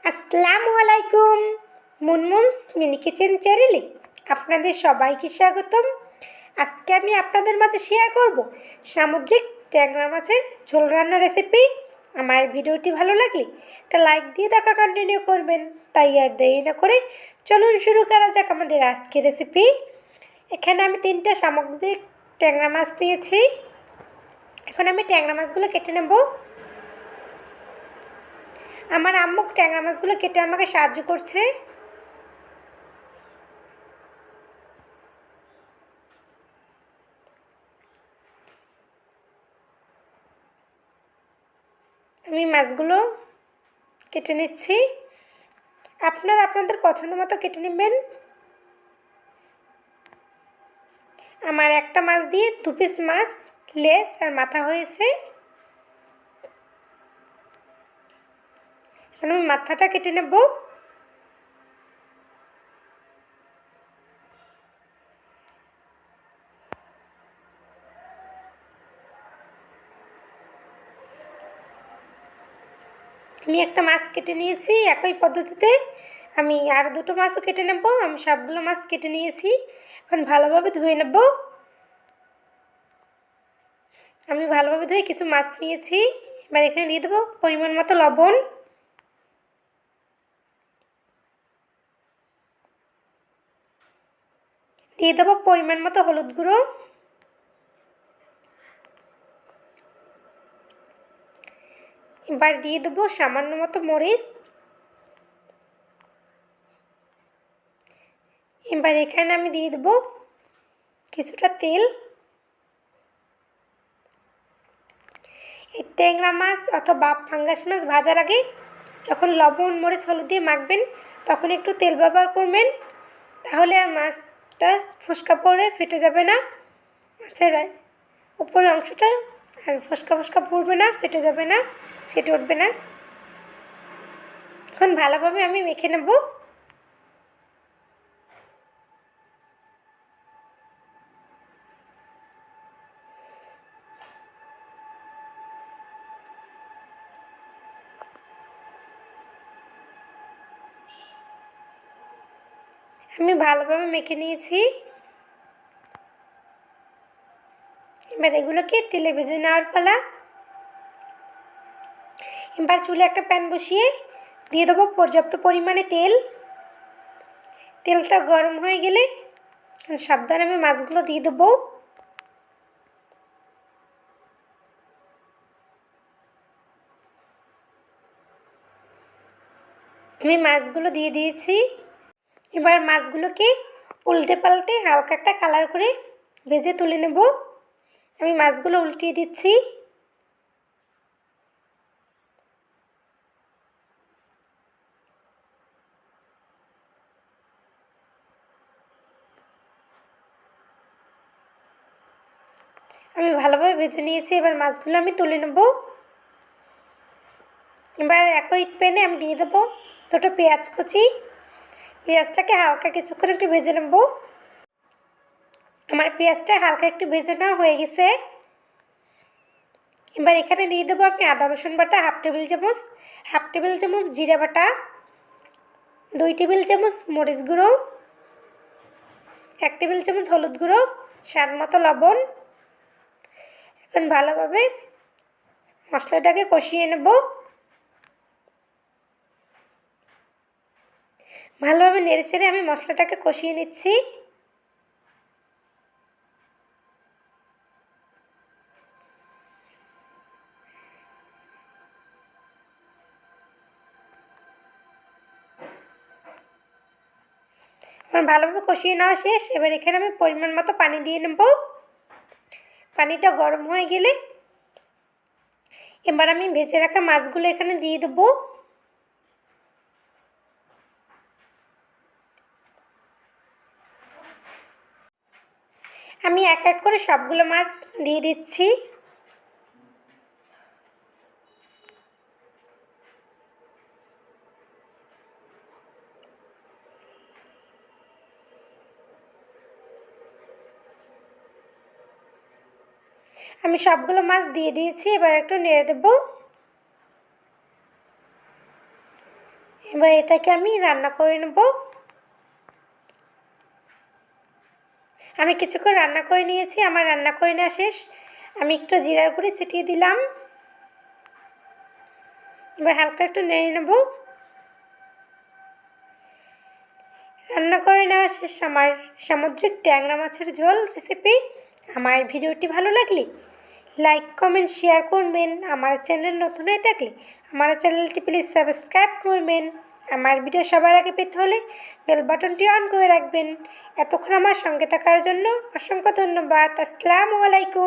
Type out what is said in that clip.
আসসালামু আলাইকুম। মুনমুনস mini kitchen চ্যানেলে আপনাদের সবাইকে স্বাগতম। আজকে আমি আপনাদের মাঝে শেয়ার করব সামুদ্রিক ট্যাংরা মাছের ঝোল রান্নার রেসিপি। আমার ভিডিওটি ভালো লাগলে একটা লাইক দিয়ে দেখা কন্টিনিউ করবেন। তাই আর দেরি না করে চলুন শুরু করা যাক আমাদের আজকের রেসিপি। এখানে আমি 3টে সামুদ্রিক ট্যাংরা মাছ নিয়েছি। এখন আমি ট্যাংরা মাছগুলো কেটে নেব। আমার আম্মু ট্যাংরা মাছগুলো কেটে আমাকে সাহায্য করছে। আমি মাছগুলো কেটে নিচ্ছি। আপনারা আপনাদের পছন্দ মতো কেটে নেবেন। আমার একটা মাছ দিয়ে 2 পিস মাছ, লেজ আর মাথা হয়েছে। এখন আমি মাথাটা কেটে নেব। আমি একটা মাছ কেটে নিয়েছি। একই পদ্ধতিতে আমি আর 2টো মাছও কেটে নেব। আমি সবগুলো মাছ কেটে নিয়েছি। এখন ভালোভাবে ধুয়ে নেব। আমি ভালোভাবে ধুয়ে কিছু মাছ নিয়েছি। এবার এখানে দিয়ে দেবো পরিমাণ মতো লবণ, দিয়ে দেবো পরিমাণ মতো হলুদ গুঁড়ো, এবার দিয়ে দেবো সামান্য মতো মরিচ। এবার এখানে আমি দিয়ে দেবো কিছুটা তেল। এই ট্যাংরা মাছ অথবা পাঙ্গাস মাছ ভাজার আগে যখন লবণ মরিচ হলুদ দিয়ে মাখবেন তখন একটু তেল ব্যবহার করবেন, তাহলে আর মাছটা ফোসকা পড়ে ফেটে যাবে না। মাছের উপরের অংশটা আর ফোসকা ফোসকা পড়বে না, ফেটে যাবে না, ছেটে উঠবে না। এখন ভালোভাবে আমি মেখে নেব। আমি ভালোভাবে মেখে নিয়েছি। এবার এগুলোকে তেলে ভেজে নেওয়ার পালা। এবার চুলে একটা প্যান বসিয়ে দিয়ে দেবো পর্যাপ্ত পরিমাণে তেল। তেলটা গরম হয়ে গেলে সাবধানে আমি মাছগুলো দিয়ে দেবো। আমি মাছগুলো দিয়ে দিয়েছি। এবার মাছগুলোকে উল্টে পাল্টে হালকা একটা কালার করে ভেজে তুলে নেব। আমি মাছগুলো উল্টিয়ে দিচ্ছি। আমি ভালোভাবে ভেজে নিয়েছি। এবার মাছগুলো আমি তুলে নেব। এবার একই প্যানে আমি দিয়ে দেবো 2টো পেঁয়াজ কুচি। পেঁয়াজটাকে হালকা কিছুক্ষণ একটু ভেজে নেব। আমার পেঁয়াজটা হালকা একটু ভেজে নেওয়া হয়ে গেছে। এবার এখানে দিয়ে দেবো আমি আদা রসুন বাটা হাফ টেবিল চামচ জিরা বাটা, 2 টেবিল চামচ মরিচ গুঁড়ো, 1 টেবিল চামচ হলুদ গুঁড়ো, স্বাদ মতো লবণ। এখন ভালোভাবে মশলাটাকে কষিয়ে নেব। ভালোভাবে নেড়েচেড়ে আমি মশলাটাকে কষিয়ে নিচ্ছি। আমার ভালোভাবে কষিয়ে নেওয়া শেষ। এবার এখানে আমি পরিমাণ মতো পানি দিয়ে নেব। পানিটা গরম হয়ে গেলে এবার আমি ভেজে রাখা মাছগুলো এখানে দিয়ে দেবো। আমি এক এক করে সবগুলো মাছ দিয়ে দিচ্ছি। আমি সবগুলো মাছ দিয়ে দিয়েছি। এবার একটু নেড়ে দেব। এবার এটাকে আমি রান্না করে নেব। আমি কিছুক্ষণ রান্না করে নিয়েছি, আমার রান্না করে নেওয়া শেষ। আমি একটু জিরার গুঁড়ি ছিটিয়ে দিলাম। এবার হালকা একটু নেড়ে নেব। রান্না করে নেওয়া শেষ আমার সামুদ্রিক ট্যাংরা মাছের ঝোল রেসিপি। আমার ভিডিওটি ভালো লাগলে লাইক কমেন্ট শেয়ার করবেন। আমার চ্যানেল নতুন হয়ে থাকলে আমার চ্যানেলটি প্লিজ সাবস্ক্রাইব করবেন। আমার ভিডিও সবার আগে পেতে হলে বেল বাটনটি অন করে রাখবেন। এতক্ষণ আমার সঙ্গে থাকার জন্য অসংখ্য ধন্যবাদ। আসসালামু আলাইকুম।